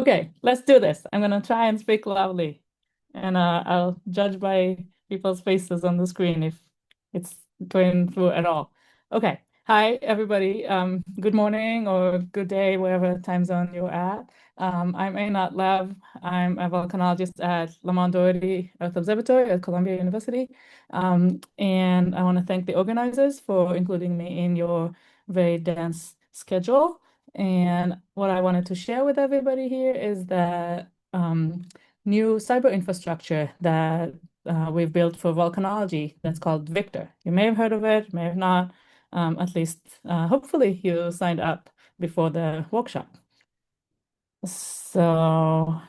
Okay, let's do this. I'm gonna try and speak loudly, and I'll judge by people's faces on the screen if it's going through at all. Okay. Hi, everybody. Good morning or good day, wherever time zone you're at. I'm Einat Lev. I'm a volcanologist at Lamont-Doherty Earth Observatory at Columbia University. And I want to thank the organizers for including me in your very dense schedule. And what I wanted to share with everybody here is that new cyber infrastructure that we've built for volcanology that's called Victor. You may have heard of it, may have not. At least, hopefully, you signed up before the workshop. So,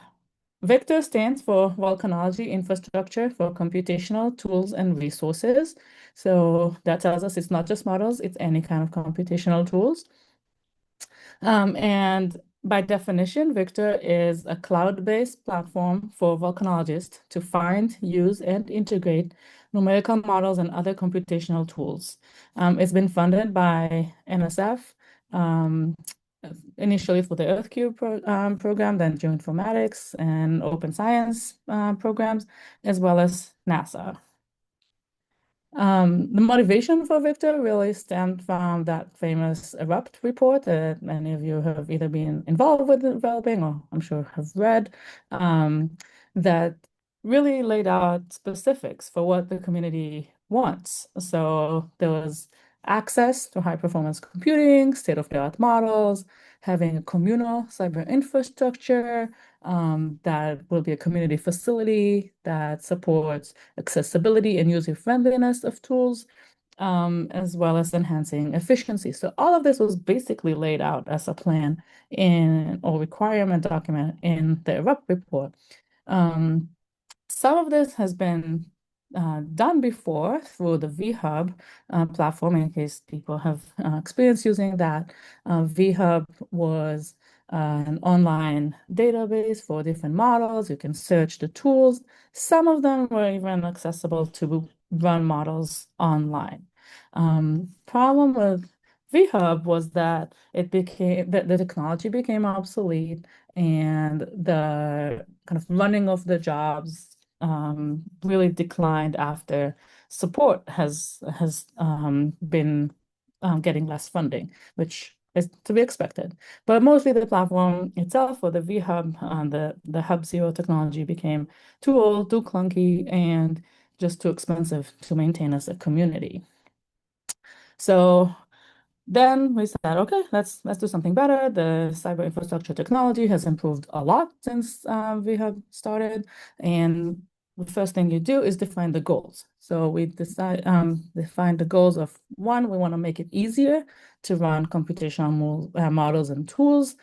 Victor stands for Volcanology Infrastructure for Computational Tools and Resources. So that tells us it's not just models, it's any kind of computational tools. And by definition, Victor is a cloud-based platform for volcanologists to find, use, and integrate numerical models and other computational tools. It's been funded by NSF, initially for the EarthCube program, then geoinformatics and open science programs, as well as NASA. The motivation for Victor really stemmed from that famous Erupt report that many of you have either been involved with developing or I'm sure have read, that really laid out specifics for what the community wants. So there was access to high performance computing, state-of-the-art models, having a communal cyber infrastructure, that will be a community facility that supports accessibility and user-friendliness of tools, as well as enhancing efficiency. So all of this was basically laid out as a plan in or requirement document in the Erupt report. Some of this has been done before through the VHub platform, in case people have experience using that. VHub was an online database for different models. You can search the tools. Some of them were even accessible to run models online. Problem with VHub was that the technology became obsolete and the kind of running of the jobs really declined after support has been getting less funding, which is to be expected. But mostly the platform itself, or the VHub, the Hub Zero technology became too old, too clunky, and just too expensive to maintain as a community. So then we said, okay, let's do something better. The cyber infrastructure technology has improved a lot since we have started, and the first thing you do is define the goals. So we define the goals of one, we want to make it easier to run computational models and tools.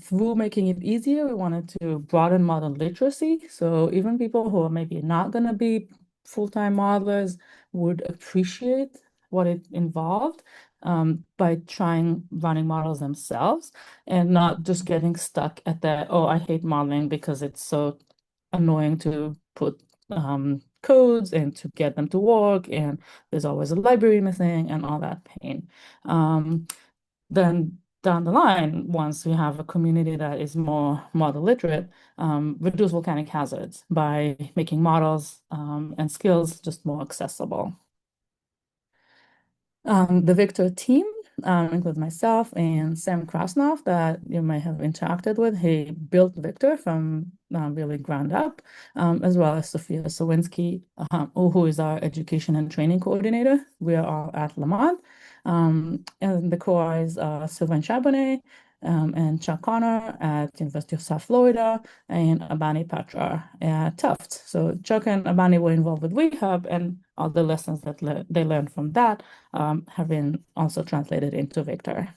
Through making it easier, we wanted to broaden model literacy. So even people who are maybe not going to be full-time modelers would appreciate what it involved by trying running models themselves and not just getting stuck at that, oh, I hate modeling because it's so annoying to put codes and to get them to work, and there's always a library missing and all that pain. Then down the line, once we have a community that is more model literate, reduce volcanic hazards by making models and skills just more accessible. The Victor team includes myself and Sam Krasnoff that you may have interacted with. He built Victor from really ground up, as well as Sophia Sawinski, who is our education and training coordinator. We are all at Lamont. And the core is Sylvain Charbonnet and Chuck Connor at University of South Florida and Abani Patra at Tufts. So Chuck and Abani were involved with WeHub, and all the lessons that they learned from that have been also translated into Victor.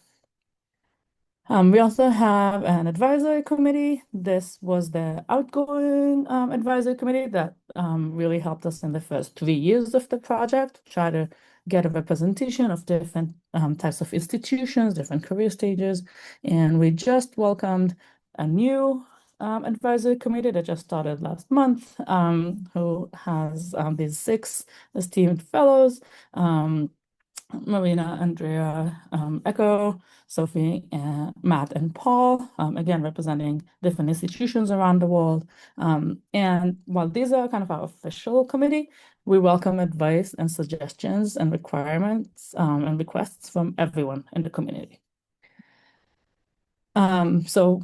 We also have an advisory committee. This was the outgoing advisory committee that really helped us in the first 3 years of the project, try to get a representation of different types of institutions, different career stages. And we just welcomed a new advisory committee that just started last month, who has these 6 esteemed fellows Marina, Andrea, Echo, Sophie, Matt, and Paul, again, representing different institutions around the world. And while these are kind of our official committee, we welcome advice and suggestions and requirements and requests from everyone in the community. So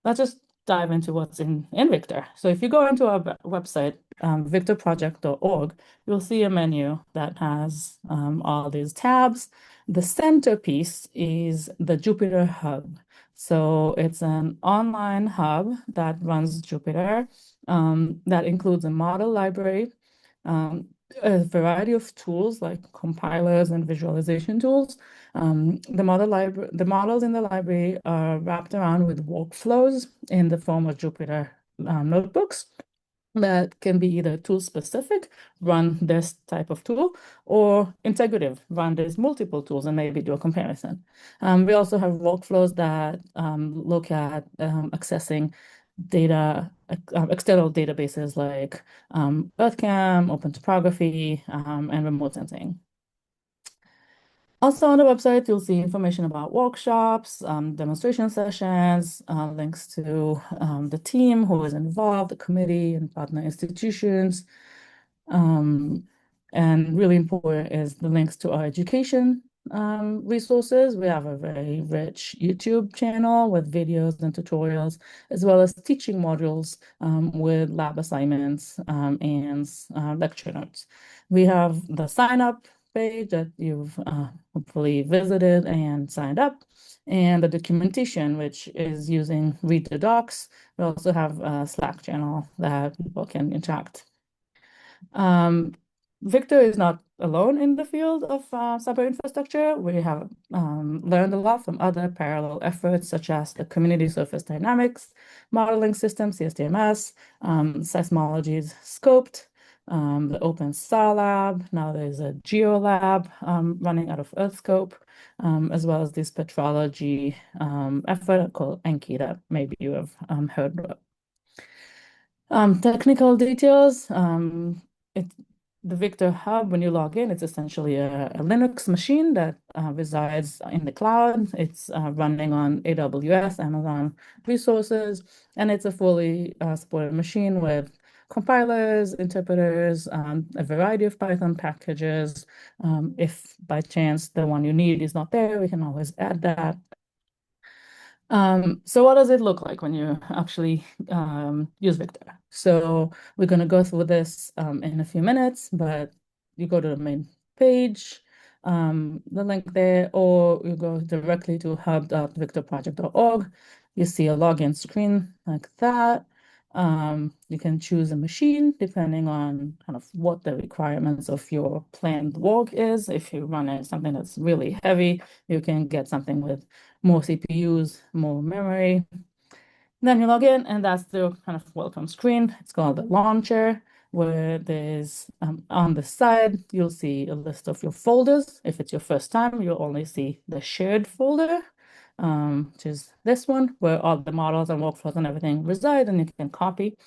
let's just dive into what's in Victor. So if you go into our website, victorproject.org, you'll see a menu that has all these tabs. The centerpiece is the Jupyter Hub. So it's an online hub that runs Jupyter that includes a model library, a variety of tools like compilers and visualization tools. The models in the library are wrapped around with workflows in the form of Jupyter notebooks that can be either tool specific, run this type of tool, or integrative, run these multiple tools and maybe do a comparison. We also have workflows that look at accessing data, external databases like EarthCam, Open Topography, and remote sensing. Also on the website, you'll see information about workshops, demonstration sessions, links to the team who is involved, the committee and partner institutions. And really important is the links to our education resources. We have a very rich YouTube channel with videos and tutorials, as well as teaching modules with lab assignments and lecture notes. We have the sign up page that you've hopefully visited and signed up, and the documentation, which is using Read the Docs. We also have a Slack channel that people can interact. Victor is not alone in the field of cyber infrastructure. We have learned a lot from other parallel efforts, such as the Community Surface Dynamics Modeling System, CSDMS, Seismology's Scoped, the Open Star Lab. Now there's a GeoLab running out of EarthScope, as well as this petrology effort called Enki that maybe you have heard of. Technical details. The Victor Hub, when you log in, it's essentially a Linux machine that resides in the cloud. It's running on AWS, Amazon resources, and it's a fully supported machine with compilers, interpreters, a variety of Python packages. If by chance the one you need is not there, we can always add that. So what does it look like when you actually use Victor? So we're going to go through this in a few minutes, but you go to the main page, the link there, or you go directly to hub.victorproject.org. You see a login screen like that. You can choose a machine depending on kind of what the requirements of your planned work is. If you're running something that's really heavy, you can get something with more CPUs, more memory. Then you log in, and that's the kind of welcome screen. It's called the launcher, where there's on the side, you'll see a list of your folders. If it's your first time, you'll only see the shared folder, which is this one, where all the models and workflows and everything reside, and you can copy.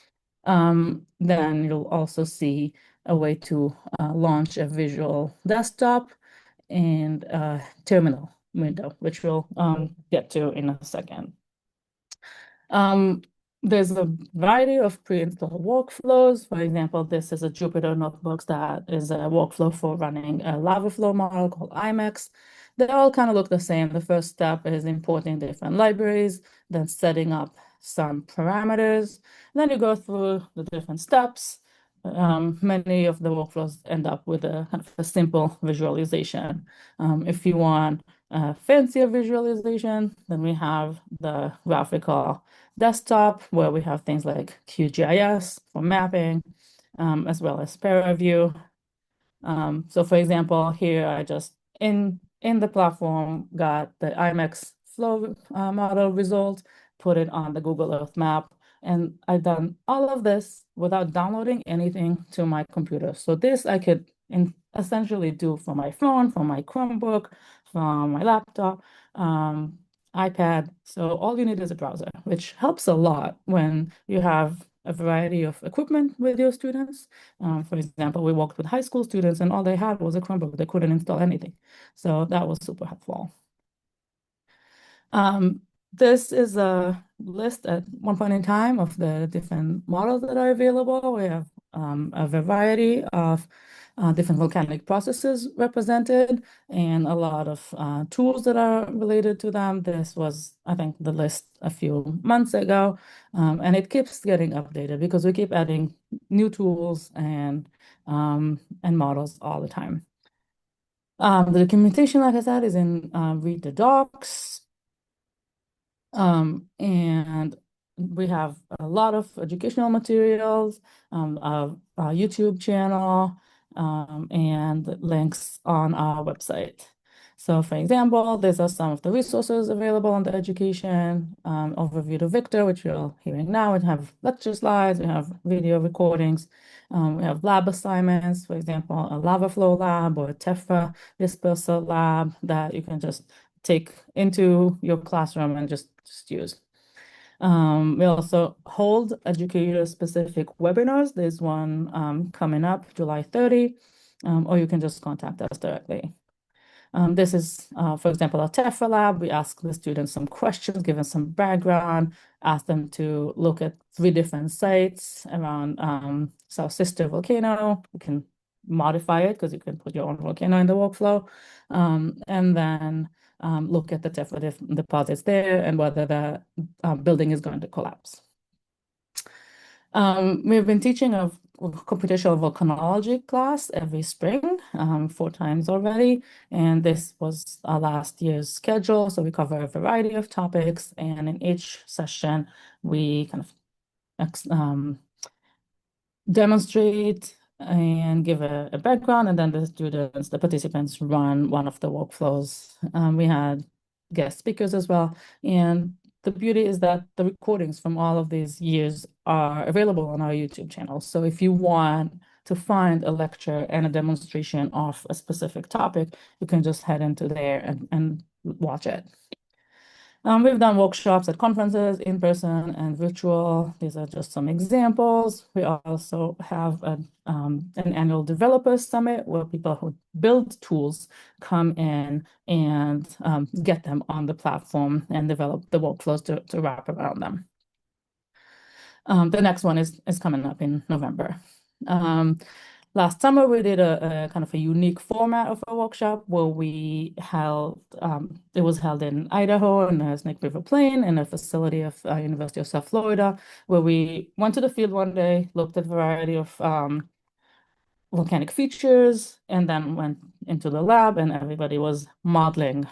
Then you'll also see a way to launch a visual desktop and a terminal window, which we'll get to in a second. There's a variety of pre-installed workflows. For example, this is a Jupyter Notebooks that is a workflow for running a lava flow model called IMAX. They all kind of look the same. The first step is importing different libraries, then setting up some parameters. Then you go through the different steps. Many of the workflows end up with a kind of a simple visualization. If you want a fancier visualization, then we have the graphical desktop where we have things like QGIS for mapping, as well as ParaView. So for example, here I just in the platform got the IMAX flow model result, put it on the Google Earth map, and I've done all of this without downloading anything to my computer. So this I could essentially do from my phone, from my Chromebook, from my laptop, iPad. So all you need is a browser, which helps a lot when you have a variety of equipment with your students. For example, we worked with high school students and all they had was a Chromebook. They couldn't install anything. So that was super helpful. This is a list at one point in time of the different models that are available. We have a variety of different volcanic processes represented and a lot of tools that are related to them. This was, I think, the list a few months ago, and it keeps getting updated because we keep adding new tools and models all the time. The documentation, like I said, is in Read the Docs. And we have a lot of educational materials, a YouTube channel, and links on our website. So for example, these are some of the resources available on the education overview to Victor, which you're hearing now. We have lecture slides, we have video recordings, we have lab assignments, for example, a lava flow lab or a tephra dispersal lab that you can just take into your classroom and just use. We also hold educator-specific webinars. There's one coming up July 30, or you can just contact us directly. This is, for example, a tephra lab. We ask the students some questions, give them some background, ask them to look at 3 different sites around South Sister volcano. You can modify it because you can put your own volcano in the workflow. And then look at the tephra deposits there and whether the building is going to collapse. We've been teaching a computational volcanology class every spring, 4 times already, and this was our last year's schedule. So we cover a variety of topics, and in each session, we kind of demonstrate and give a background, and then the participants run one of the workflows. We had guest speakers as well, and the beauty is that the recordings from all of these years are available on our YouTube channel. So if you want to find a lecture and a demonstration of a specific topic, you can just head into there and watch it. We've done workshops at conferences, in person and virtual. These are just some examples. We also have an annual developers summit where people who build tools come in and get them on the platform and develop the workflows to wrap around them. The next one is coming up in November. Last summer, we did a kind of a unique format of a workshop where we held, it was held in Idaho in the Snake River Plain in a facility of University of South Florida, where we went to the field one day, looked at a variety of volcanic features, and then went into the lab and everybody was modeling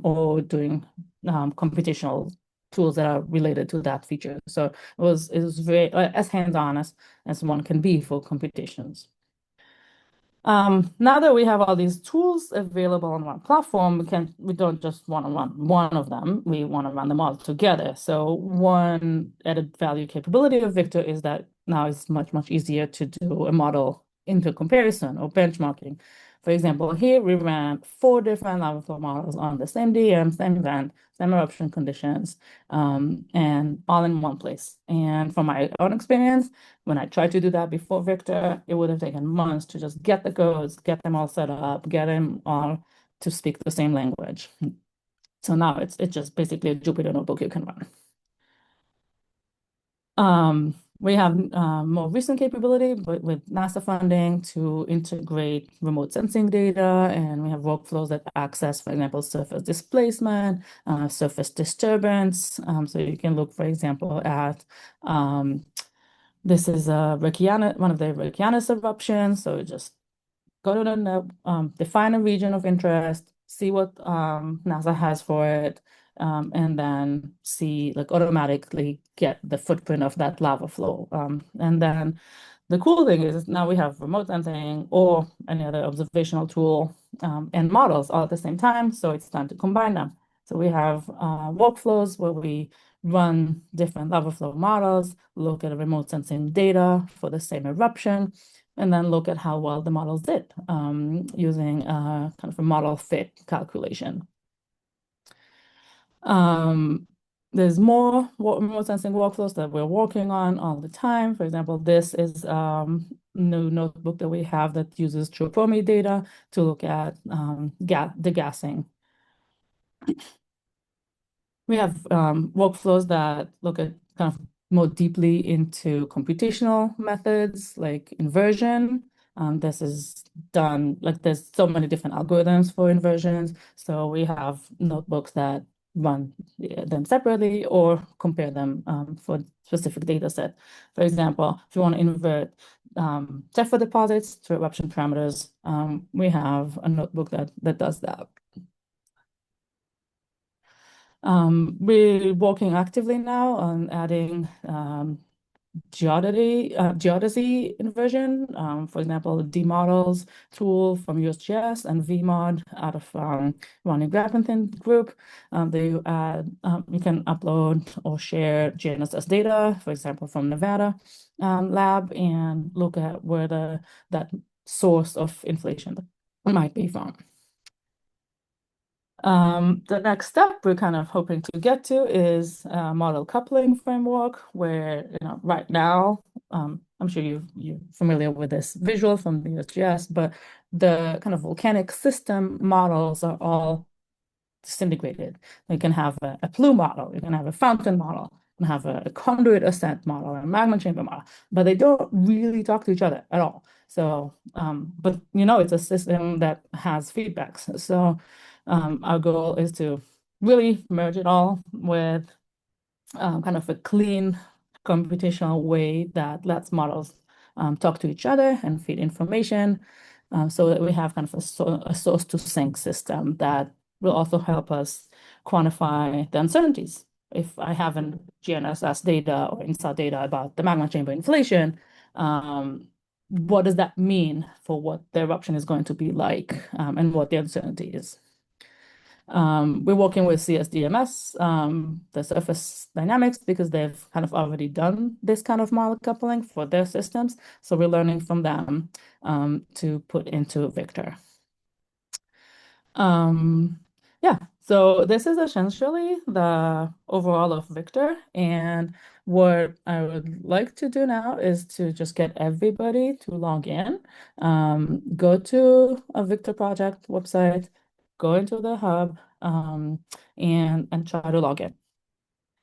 or doing computational tools that are related to that feature. So it was very as hands-on as one can be for computations. Now that we have all these tools available on one platform, we don't just want to run one of them, we want to run them all together. So one added value capability of Victor is that now it's much, much easier to do a model intercomparison or benchmarking. For example, here we ran 4 different lava flow models on the same DM, same event, same eruption conditions, and all in one place. And from my own experience, when I tried to do that before Victor, it would have taken months to just get the codes, get them all set up, get them all to speak the same language. So now it's just basically a Jupyter notebook you can run. We have more recent capability with NASA funding to integrate remote sensing data, and we have workflows that access, for example, surface displacement, surface disturbance. So you can look, for example, at this is one of the Reykjanes eruptions. So just go to the define a region of interest, see what NASA has for it, and then see, like, automatically get the footprint of that lava flow. And then the cool thing is now we have remote sensing or any other observational tool and models all at the same time. So it's time to combine them. So we have workflows where we run different lava flow models, look at remote sensing data for the same eruption, and then look at how well the models did using kind of a model fit calculation. There's more remote sensing workflows that we're working on all the time. For example, this is new notebook that we have that uses true data to look at degassing. We have workflows that look at kind of more deeply into computational methods like inversion. This is done, like there's so many different algorithms for inversions. So we have notebooks that run them separately or compare them for specific data set. For example, if you want to invert tephra deposits to eruption parameters, we have a notebook that does that. We're working actively now on adding geodesy inversion. For example, D-models tool from USGS and VMod out of Ronnie Grabanthin group. You can upload or share GNSS data, for example, from Nevada lab, and look at where that source of inflation might be from. The next step we're kind of hoping to get to is a model coupling framework where, right now, I'm sure you're familiar with this visual from the USGS, but the kind of volcanic system models are all disintegrated. You can have a plume model, you can have a fountain model, you can have a conduit ascent model, a magma chamber model, but they don't really talk to each other at all. So, but it's a system that has feedbacks. So our goal is to really merge it all with kind of a clean computational way that lets models talk to each other and feed information so that we have kind of a source to sink system that will also help us quantify the uncertainties. If I have an GNSS data or INSAR data about the magma chamber inflation, what does that mean for what the eruption is going to be like and what the uncertainty is? We're working with CSDMS, the surface dynamics, because they've kind of already done this kind of model coupling for their systems. So we're learning from them to put into Victor. Yeah, so this is essentially the overall of Victor. And what I would like to do now is to just get everybody to log in, go to a Victor project website, go into the hub, and try to log in.